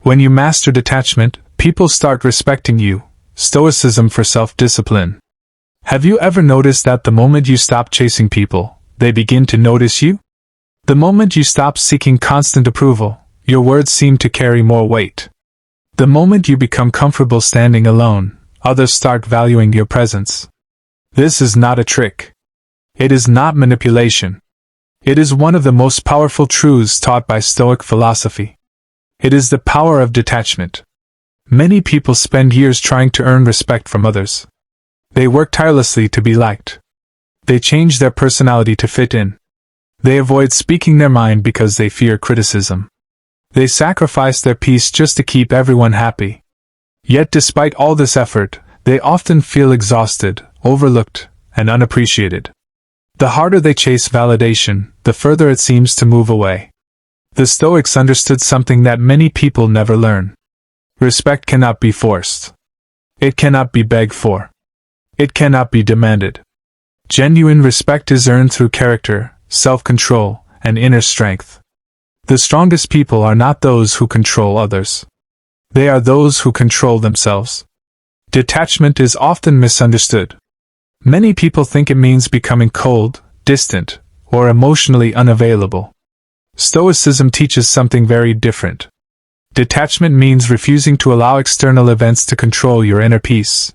When you master detachment, people start respecting you. Stoicism for self-discipline. Have you ever noticed that the moment you stop chasing people, they begin to notice you? The moment you stop seeking constant approval, your words seem to carry more weight. The moment you become comfortable standing alone, others start valuing your presence. This is not a trick. It is not manipulation. It is one of the most powerful truths taught by Stoic philosophy. It is the power of detachment. Many people spend years trying to earn respect from others. They work tirelessly to be liked. They change their personality to fit in. They avoid speaking their mind because they fear criticism. They sacrifice their peace just to keep everyone happy. Yet despite all this effort, they often feel exhausted, overlooked, and unappreciated. The harder they chase validation, the further it seems to move away. The Stoics understood something that many people never learn. Respect cannot be forced. It cannot be begged for. It cannot be demanded. Genuine respect is earned through character, self-control, and inner strength. The strongest people are not those who control others. They are those who control themselves. Detachment is often misunderstood. Many people think it means becoming cold, distant, or emotionally unavailable. Stoicism teaches something very different. Detachment means refusing to allow external events to control your inner peace.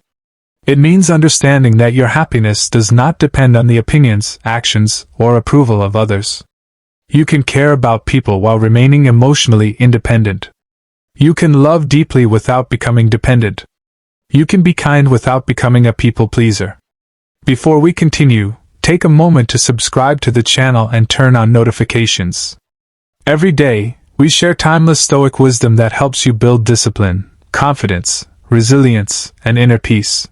It means understanding that your happiness does not depend on the opinions, actions, or approval of others. You can care about people while remaining emotionally independent. You can love deeply without becoming dependent. You can be kind without becoming a people pleaser. Before we continue, take a moment to subscribe to the channel and turn on notifications. Every day, we share timeless Stoic wisdom that helps you build discipline, confidence, resilience, and inner peace.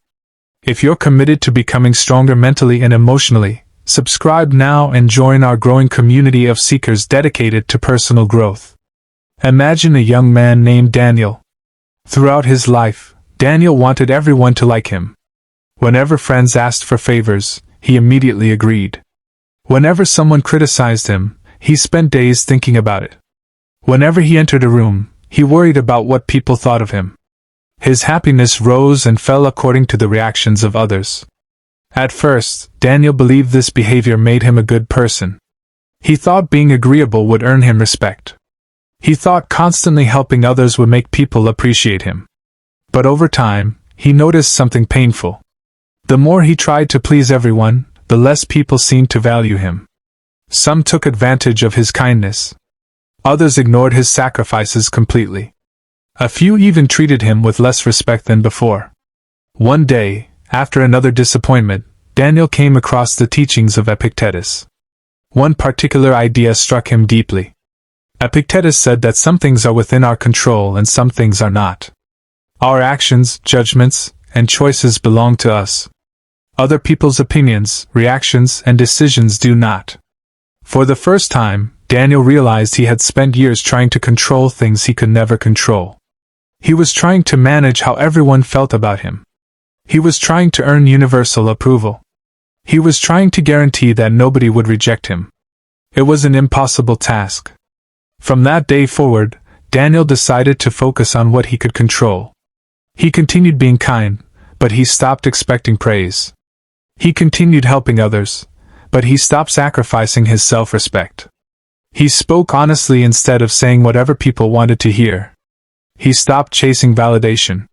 If you're committed to becoming stronger mentally and emotionally, subscribe now and join our growing community of seekers dedicated to personal growth. Imagine a young man named Daniel. Throughout his life, Daniel wanted everyone to like him. Whenever friends asked for favors, he immediately agreed. Whenever someone criticized him, he spent days thinking about it. Whenever he entered a room, he worried about what people thought of him. His happiness rose and fell according to the reactions of others. At first, Daniel believed this behavior made him a good person. He thought being agreeable would earn him respect. He thought constantly helping others would make people appreciate him. But over time, he noticed something painful. The more he tried to please everyone, the less people seemed to value him. Some took advantage of his kindness. Others ignored his sacrifices completely. A few even treated him with less respect than before. One day, after another disappointment, Daniel came across the teachings of Epictetus. One particular idea struck him deeply. Epictetus said that some things are within our control and some things are not. Our actions, judgments, and choices belong to us. Other people's opinions, reactions, and decisions do not. For the first time, Daniel realized he had spent years trying to control things he could never control. He was trying to manage how everyone felt about him. He was trying to earn universal approval. He was trying to guarantee that nobody would reject him. It was an impossible task. From that day forward, Daniel decided to focus on what he could control. He continued being kind, but he stopped expecting praise. He continued helping others, but he stopped sacrificing his self-respect. He spoke honestly instead of saying whatever people wanted to hear. He stopped chasing validation.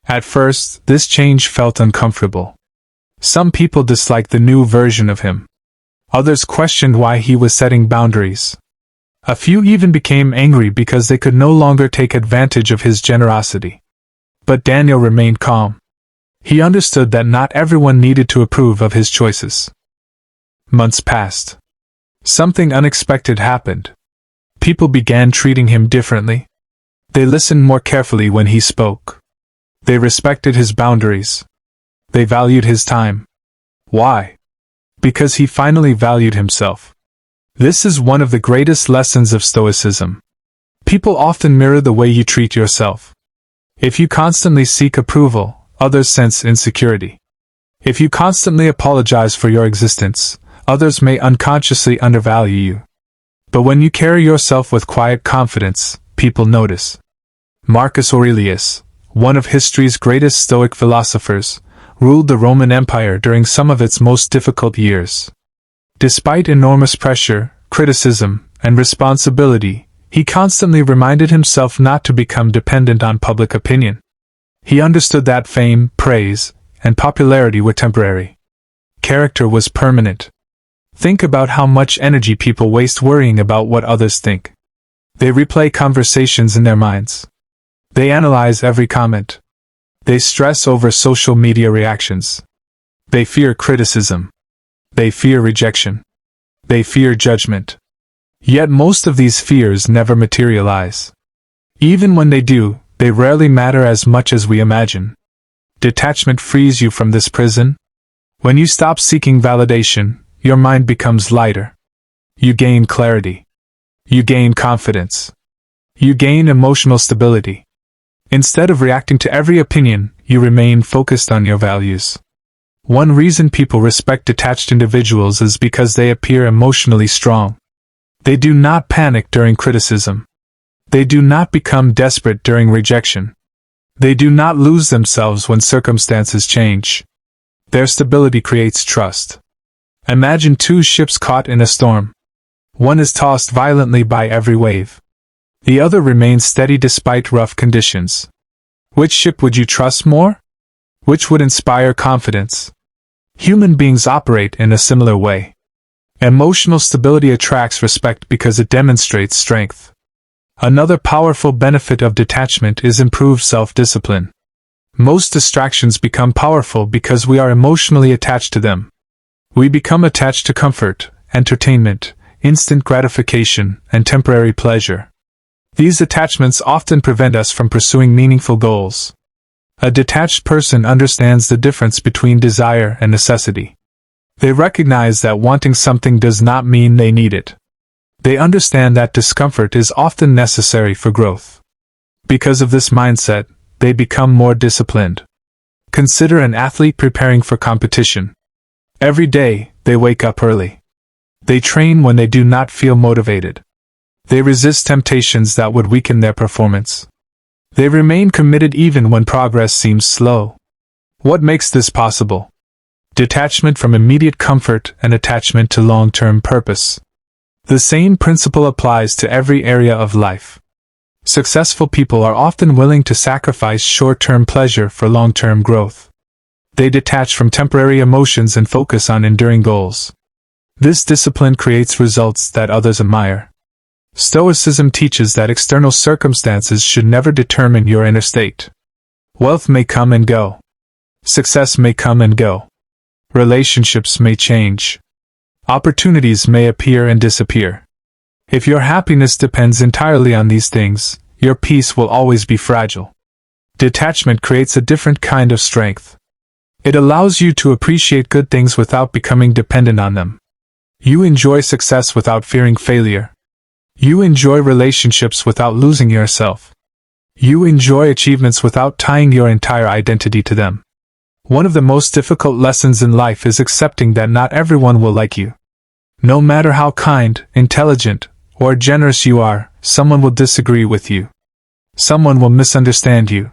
At first, this change felt uncomfortable. Some people disliked the new version of him. Others questioned why he was setting boundaries. A few even became angry because they could no longer take advantage of his generosity. But Daniel remained calm. He understood that not everyone needed to approve of his choices. Months passed. Something unexpected happened. People began treating him differently. They listened more carefully when he spoke. They respected his boundaries. They valued his time. Why? Because he finally valued himself. This is one of the greatest lessons of Stoicism. People often mirror the way you treat yourself. If you constantly seek approval, others sense insecurity. If you constantly apologize for your existence, others may unconsciously undervalue you. But when you carry yourself with quiet confidence, people notice. Marcus Aurelius, one of history's greatest Stoic philosophers, ruled the Roman Empire during some of its most difficult years. Despite enormous pressure, criticism, and responsibility, he constantly reminded himself not to become dependent on public opinion. He understood that fame, praise, and popularity were temporary. Character was permanent. Think about how much energy people waste worrying about what others think. They replay conversations in their minds. They analyze every comment. They stress over social media reactions. They fear criticism. They fear rejection. They fear judgment. Yet most of these fears never materialize. Even when they do, they rarely matter as much as we imagine. Detachment frees you from this prison. When you stop seeking validation, your mind becomes lighter. You gain clarity. You gain confidence. You gain emotional stability. Instead of reacting to every opinion, you remain focused on your values. One reason people respect detached individuals is because they appear emotionally strong. They do not panic during criticism. They do not become desperate during rejection. They do not lose themselves when circumstances change. Their stability creates trust. Imagine two ships caught in a storm. One is tossed violently by every wave. The other remains steady despite rough conditions. Which ship would you trust more? Which would inspire confidence? Human beings operate in a similar way. Emotional stability attracts respect because it demonstrates strength. Another powerful benefit of detachment is improved self-discipline. Most distractions become powerful because we are emotionally attached to them. We become attached to comfort, entertainment, instant gratification, and temporary pleasure. These attachments often prevent us from pursuing meaningful goals. A detached person understands the difference between desire and necessity. They recognize that wanting something does not mean they need it. They understand that discomfort is often necessary for growth. Because of this mindset, they become more disciplined. Consider an athlete preparing for competition. Every day, they wake up early. They train when they do not feel motivated. They resist temptations that would weaken their performance. They remain committed even when progress seems slow. What makes this possible? Detachment from immediate comfort and attachment to long-term purpose. The same principle applies to every area of life. Successful people are often willing to sacrifice short-term pleasure for long-term growth. They detach from temporary emotions and focus on enduring goals. This discipline creates results that others admire. Stoicism teaches that external circumstances should never determine your inner state. Wealth may come and go. Success may come and go. Relationships may change. Opportunities may appear and disappear. If your happiness depends entirely on these things, your peace will always be fragile. Detachment creates a different kind of strength. It allows you to appreciate good things without becoming dependent on them. You enjoy success without fearing failure. You enjoy relationships without losing yourself. You enjoy achievements without tying your entire identity to them. One of the most difficult lessons in life is accepting that not everyone will like you. No matter how kind, intelligent, or generous you are, someone will disagree with you. Someone will misunderstand you.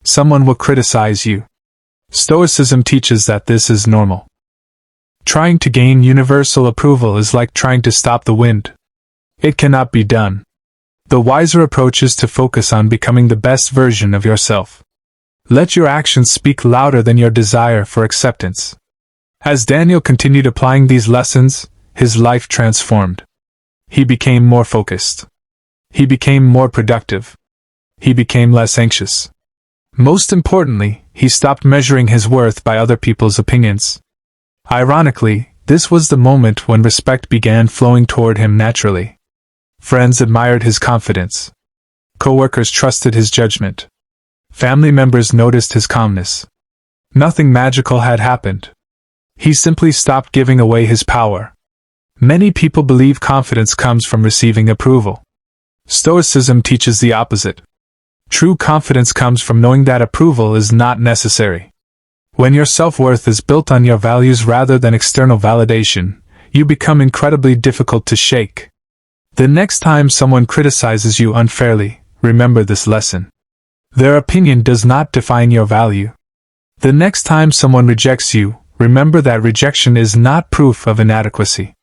Someone will criticize you. Stoicism teaches that this is normal. Trying to gain universal approval is like trying to stop the wind. It cannot be done. The wiser approach is to focus on becoming the best version of yourself. Let your actions speak louder than your desire for acceptance. As Daniel continued applying these lessons, his life transformed. He became more focused. He became more productive. He became less anxious. Most importantly, he stopped measuring his worth by other people's opinions. Ironically, this was the moment when respect began flowing toward him naturally. Friends admired his confidence. Co-workers trusted his judgment. Family members noticed his calmness. Nothing magical had happened. He simply stopped giving away his power. Many people believe confidence comes from receiving approval. Stoicism teaches the opposite. True confidence comes from knowing that approval is not necessary. When your self-worth is built on your values rather than external validation, you become incredibly difficult to shake. The next time someone criticizes you unfairly, remember this lesson. Their opinion does not define your value. The next time someone rejects you, remember that rejection is not proof of inadequacy.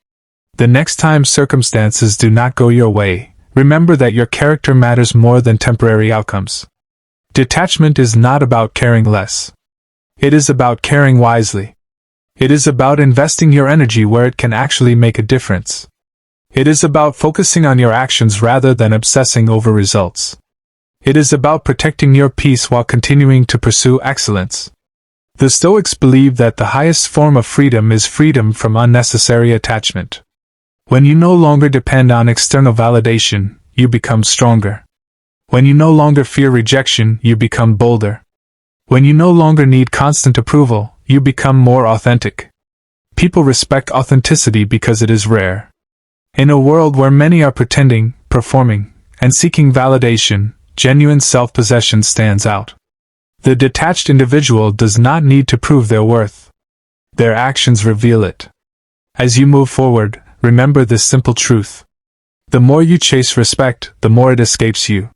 The next time circumstances do not go your way, remember that your character matters more than temporary outcomes. Detachment is not about caring less. It is about caring wisely. It is about investing your energy where it can actually make a difference. It is about focusing on your actions rather than obsessing over results. It is about protecting your peace while continuing to pursue excellence. The Stoics believe that the highest form of freedom is freedom from unnecessary attachment. When you no longer depend on external validation, you become stronger. When you no longer fear rejection, you become bolder. When you no longer need constant approval, you become more authentic. People respect authenticity because it is rare. In a world where many are pretending, performing, and seeking validation, genuine self-possession stands out. The detached individual does not need to prove their worth. Their actions reveal it. As you move forward, remember this simple truth. The more you chase respect, the more it escapes you.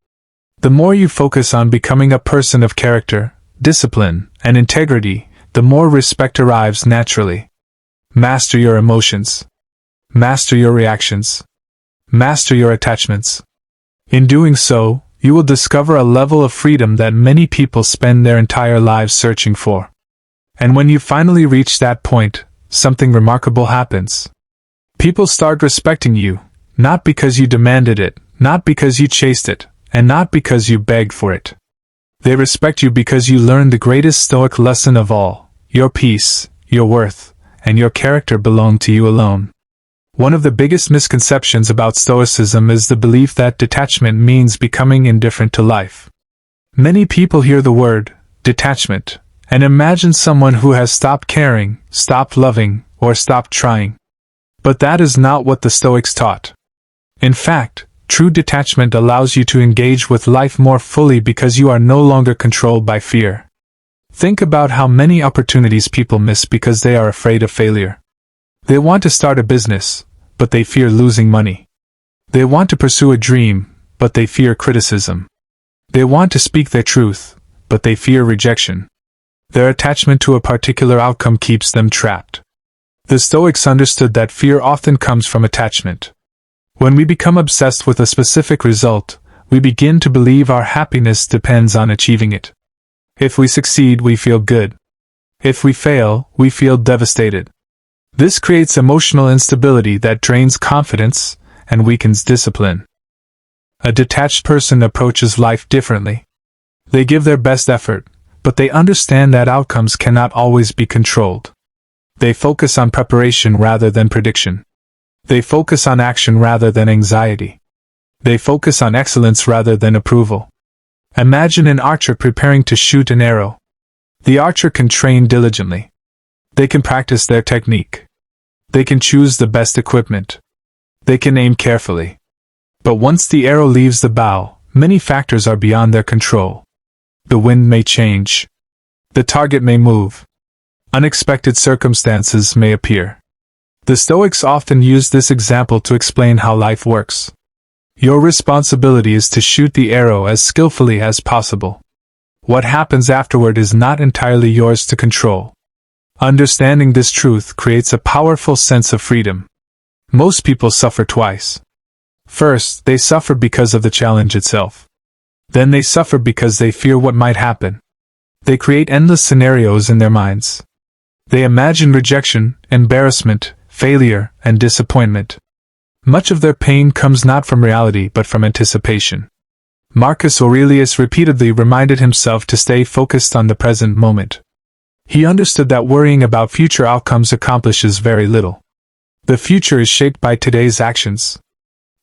The more you focus on becoming a person of character, discipline, and integrity, the more respect arrives naturally. Master your emotions. Master your reactions. Master your attachments. In doing so, you will discover a level of freedom that many people spend their entire lives searching for. And when you finally reach that point, something remarkable happens. People start respecting you, not because you demanded it, not because you chased it, and not because you begged for it. They respect you because you learned the greatest Stoic lesson of all: your peace, your worth, and your character belong to you alone. One of the biggest misconceptions about Stoicism is the belief that detachment means becoming indifferent to life. Many people hear the word detachment and imagine someone who has stopped caring, stopped loving, or stopped trying. But that is not what the Stoics taught. In fact, true detachment allows you to engage with life more fully because you are no longer controlled by fear. Think about how many opportunities people miss because they are afraid of failure. They want to start a business, but they fear losing money. They want to pursue a dream, but they fear criticism. They want to speak their truth, but they fear rejection. Their attachment to a particular outcome keeps them trapped. The Stoics understood that fear often comes from attachment. When we become obsessed with a specific result, we begin to believe our happiness depends on achieving it. If we succeed, we feel good. If we fail, we feel devastated. This creates emotional instability that drains confidence and weakens discipline. A detached person approaches life differently. They give their best effort, but they understand that outcomes cannot always be controlled. They focus on preparation rather than prediction. They focus on action rather than anxiety. They focus on excellence rather than approval. Imagine an archer preparing to shoot an arrow. The archer can train diligently. They can practice their technique. They can choose the best equipment. They can aim carefully. But once the arrow leaves the bow, many factors are beyond their control. The wind may change. The target may move. Unexpected circumstances may appear. The Stoics often use this example to explain how life works. Your responsibility is to shoot the arrow as skillfully as possible. What happens afterward is not entirely yours to control. Understanding this truth creates a powerful sense of freedom. Most people suffer twice. First, they suffer because of the challenge itself. Then they suffer because they fear what might happen. They create endless scenarios in their minds. They imagine rejection, embarrassment, failure, and disappointment. Much of their pain comes not from reality but from anticipation. Marcus Aurelius repeatedly reminded himself to stay focused on the present moment. He understood that worrying about future outcomes accomplishes very little. The future is shaped by today's actions.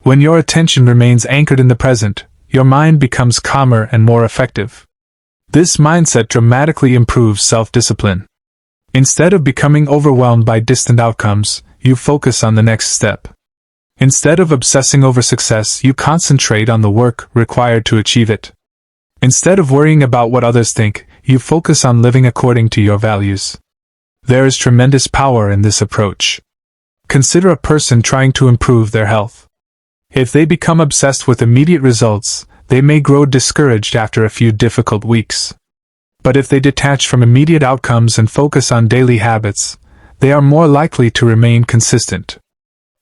When your attention remains anchored in the present, your mind becomes calmer and more effective. This mindset dramatically improves self-discipline. Instead of becoming overwhelmed by distant outcomes, you focus on the next step. Instead of obsessing over success, you concentrate on the work required to achieve it. Instead of worrying about what others think, you focus on living according to your values. There is tremendous power in this approach. Consider a person trying to improve their health. If they become obsessed with immediate results, they may grow discouraged after a few difficult weeks. But if they detach from immediate outcomes and focus on daily habits, they are more likely to remain consistent.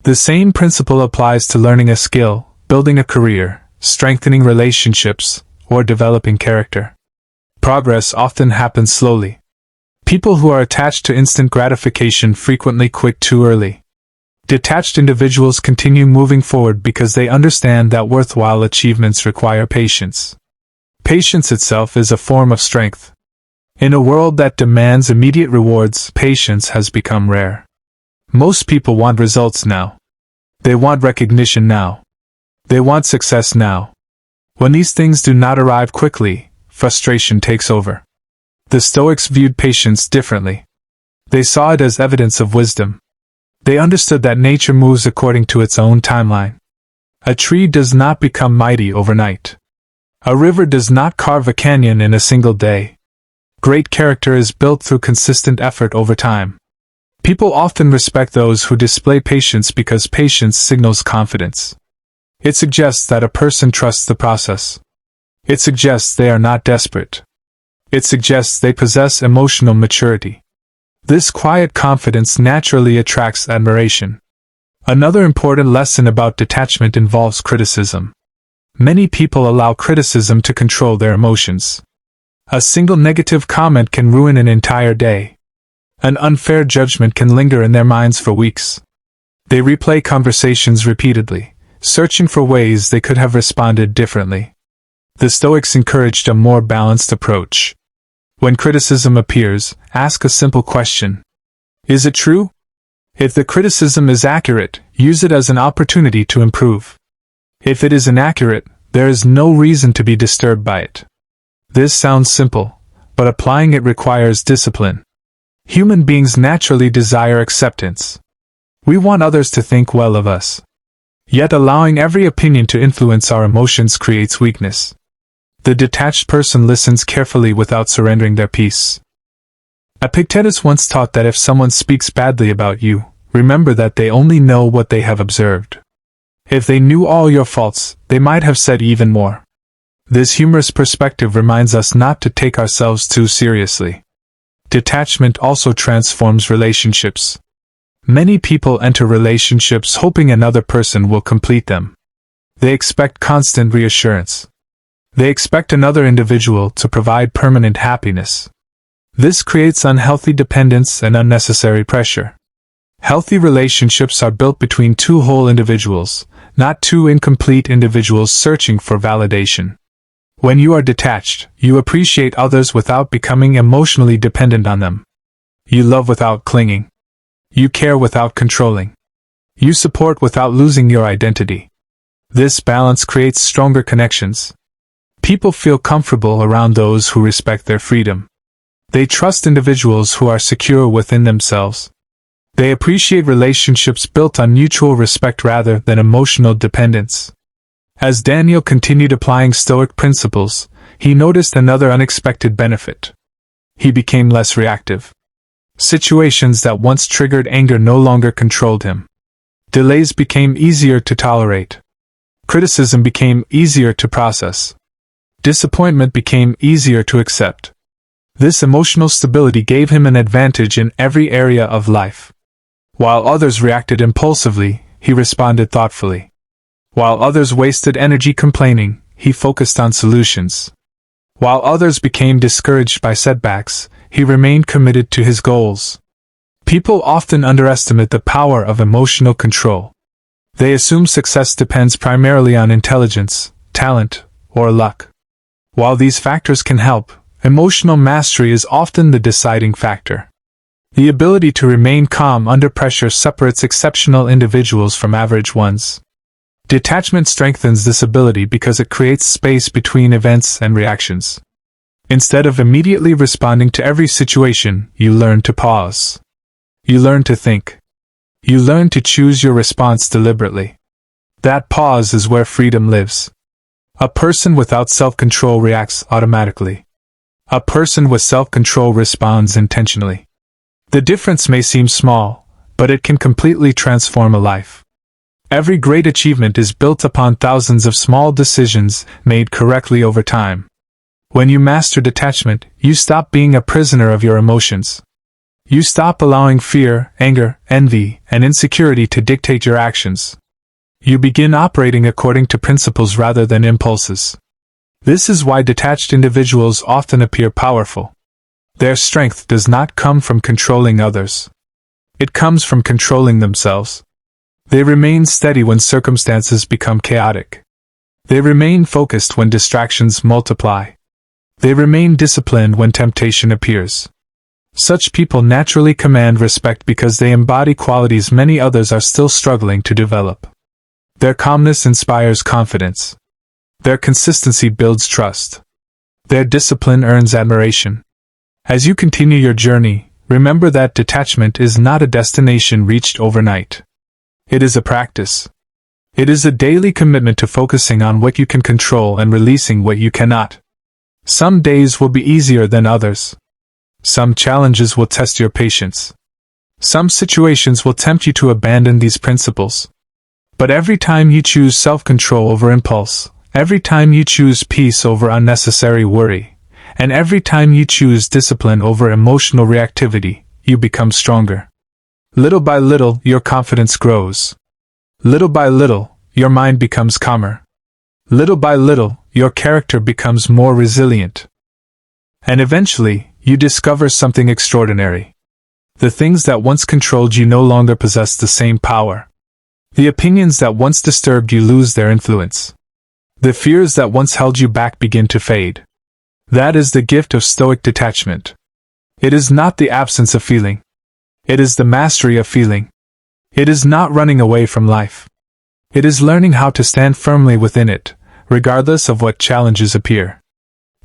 The same principle applies to learning a skill, building a career, strengthening relationships, or developing character. Progress often happens slowly. People who are attached to instant gratification frequently quit too early. Detached individuals continue moving forward because they understand that worthwhile achievements require patience. Patience itself is a form of strength. In a world that demands immediate rewards, patience has become rare. Most people want results now. They want recognition now. They want success now. When these things do not arrive quickly, frustration takes over. The Stoics viewed patience differently. They saw it as evidence of wisdom. They understood that nature moves according to its own timeline. A tree does not become mighty overnight. A river does not carve a canyon in a single day. Great character is built through consistent effort over time. People often respect those who display patience because patience signals confidence. It suggests that a person trusts the process. It suggests they are not desperate. It suggests they possess emotional maturity. This quiet confidence naturally attracts admiration. Another important lesson about detachment involves criticism. Many people allow criticism to control their emotions. A single negative comment can ruin an entire day. An unfair judgment can linger in their minds for weeks. They replay conversations repeatedly, searching for ways they could have responded differently. The Stoics encouraged a more balanced approach. When criticism appears, ask a simple question. Is it true? If the criticism is accurate, use it as an opportunity to improve. If it is inaccurate, there is no reason to be disturbed by it. This sounds simple, but applying it requires discipline. Human beings naturally desire acceptance. We want others to think well of us. Yet allowing every opinion to influence our emotions creates weakness. The detached person listens carefully without surrendering their peace. Epictetus once taught that if someone speaks badly about you, remember that they only know what they have observed. If they knew all your faults, they might have said even more. This humorous perspective reminds us not to take ourselves too seriously. Detachment also transforms relationships. Many people enter relationships hoping another person will complete them. They expect constant reassurance. They expect another individual to provide permanent happiness. This creates unhealthy dependence and unnecessary pressure. Healthy relationships are built between two whole individuals, not two incomplete individuals searching for validation. When you are detached, you appreciate others without becoming emotionally dependent on them. You love without clinging. You care without controlling. You support without losing your identity. This balance creates stronger connections. People feel comfortable around those who respect their freedom. They trust individuals who are secure within themselves. They appreciate relationships built on mutual respect rather than emotional dependence. As Daniel continued applying Stoic principles, he noticed another unexpected benefit. He became less reactive. Situations that once triggered anger no longer controlled him. Delays became easier to tolerate. Criticism became easier to process. Disappointment became easier to accept. This emotional stability gave him an advantage in every area of life. While others reacted impulsively, he responded thoughtfully. While others wasted energy complaining, he focused on solutions. While others became discouraged by setbacks, he remained committed to his goals. People often underestimate the power of emotional control. They assume success depends primarily on intelligence, talent, or luck. While these factors can help, emotional mastery is often the deciding factor. The ability to remain calm under pressure separates exceptional individuals from average ones. Detachment strengthens this ability because it creates space between events and reactions. Instead of immediately responding to every situation, you learn to pause. You learn to think. You learn to choose your response deliberately. That pause is where freedom lives. A person without self-control reacts automatically. A person with self-control responds intentionally. The difference may seem small, but it can completely transform a life. Every great achievement is built upon thousands of small decisions made correctly over time. When you master detachment, you stop being a prisoner of your emotions. You stop allowing fear, anger, envy, and insecurity to dictate your actions. You begin operating according to principles rather than impulses. This is why detached individuals often appear powerful. Their strength does not come from controlling others. It comes from controlling themselves. They remain steady when circumstances become chaotic. They remain focused when distractions multiply. They remain disciplined when temptation appears. Such people naturally command respect because they embody qualities many others are still struggling to develop. Their calmness inspires confidence. Their consistency builds trust. Their discipline earns admiration. As you continue your journey, remember that detachment is not a destination reached overnight. It is a practice. It is a daily commitment to focusing on what you can control and releasing what you cannot. Some days will be easier than others. Some challenges will test your patience. Some situations will tempt you to abandon these principles. But every time you choose self-control over impulse, every time you choose peace over unnecessary worry, and every time you choose discipline over emotional reactivity, you become stronger. Little by little, your confidence grows. Little by little, your mind becomes calmer. Little by little, your character becomes more resilient. And eventually, you discover something extraordinary. The things that once controlled you no longer possess the same power. The opinions that once disturbed you lose their influence. The fears that once held you back begin to fade. That is the gift of Stoic detachment. It is not the absence of feeling. It is the mastery of feeling. It is not running away from life. It is learning how to stand firmly within it, regardless of what challenges appear.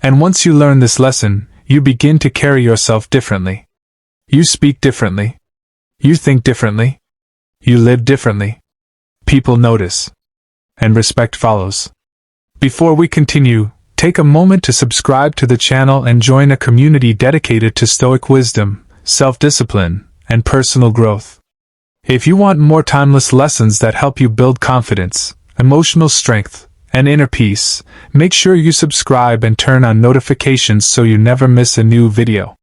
And once you learn this lesson, you begin to carry yourself differently. You speak differently. You think differently. You live differently. People notice. And respect follows. Before we continue, take a moment to subscribe to the channel and join a community dedicated to Stoic wisdom, self-discipline, and personal growth. If you want more timeless lessons that help you build confidence, emotional strength, and inner peace, make sure you subscribe and turn on notifications so you never miss a new video.